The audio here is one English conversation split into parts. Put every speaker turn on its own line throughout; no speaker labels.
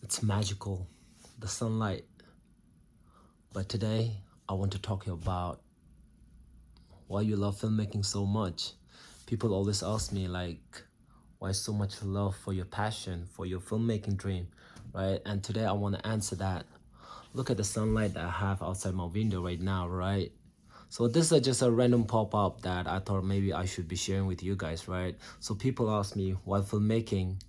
It's magical, the sunlight. But today, I want to talk about why you love filmmaking so much. People always ask me like, why so much love for your passion, for your filmmaking dream, right? And today I want to answer that. Look at the sunlight that I have outside my window right now, right? So this is just a random pop-up that I thought maybe I should be sharing with you guys, right? So people ask me why filmmaking,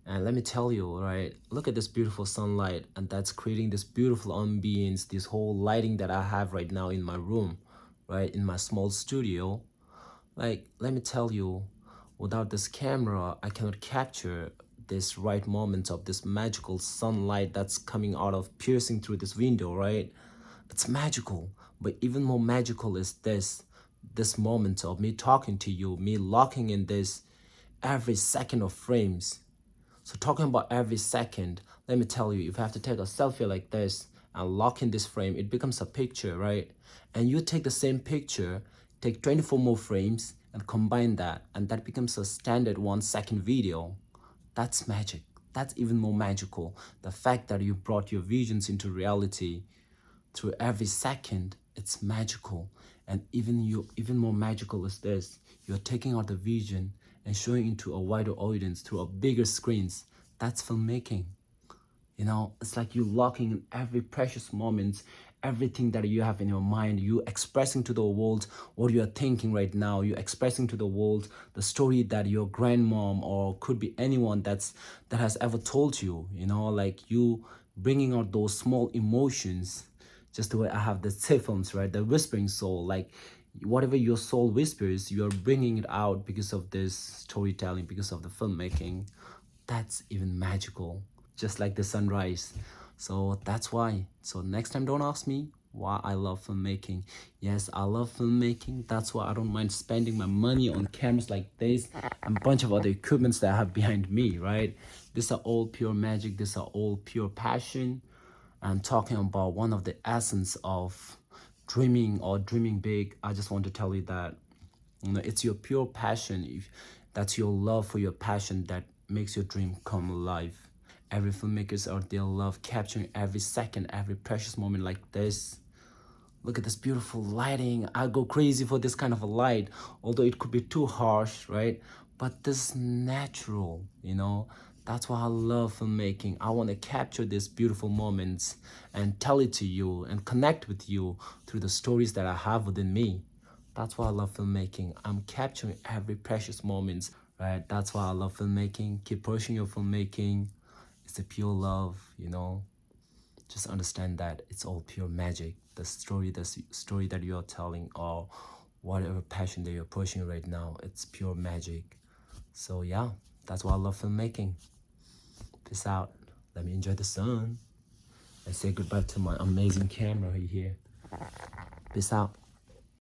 and let me tell you, right, look at this beautiful sunlight, and that's creating this beautiful ambience, this whole lighting that I have right now in my room, right, in my small studio. Like, let me tell you, without this camera, I cannot capture this right moment of this magical sunlight that's coming out of piercing through this window, right? It's magical, but even more magical is this moment of me talking to you, me locking in this every second of frames. So talking about every second, let me tell you, if you have to take a selfie like this and lock in this frame, it becomes a picture, right? And you take the same picture, take 24 more frames and combine that, and that becomes a standard 1 second video. That's magic. That's even more magical. The fact that you brought your visions into reality through every second, it's magical. And even more magical is this: you're taking out the vision and showing it to a wider audience through a bigger screens. That's filmmaking. You know, it's like you locking in every precious moment, everything that you have in your mind, you expressing to the world what you are thinking right now. You expressing to the world the story that your grandmom or could be anyone that has ever told you. You know, like you bringing out those small emotions, just the way I have the films, right? The whispering soul, like whatever your soul whispers, you're bringing it out because of this storytelling, because of the filmmaking. That's even magical, just like the sunrise. So that's why. So next time, don't ask me why I love filmmaking. Yes, I love filmmaking. That's why I don't mind spending my money on cameras like this and a bunch of other equipments that I have behind me, right? These are all pure magic. These are all pure passion. I'm talking about one of the essence of dreaming or dreaming big. I just want to tell you that, you know, it's your pure passion. If that's your love for your passion that makes your dream come alive. Every filmmakers out there love capturing every second, every precious moment like this. Look at this beautiful lighting. I go crazy for this kind of a light, although it could be too harsh, right? But this natural, you know, that's why I love filmmaking. I want to capture these beautiful moments and tell it to you and connect with you through the stories that I have within me. That's why I love filmmaking. I'm capturing every precious moment, right? That's why I love filmmaking. Keep pushing your filmmaking. It's a pure love, you know. Just understand that it's all pure magic. The story that you're telling, or whatever passion that you're pushing right now, it's pure magic. So yeah, that's why I love filmmaking. Peace out. Let me enjoy the sun and say goodbye to my amazing camera right here. Peace out.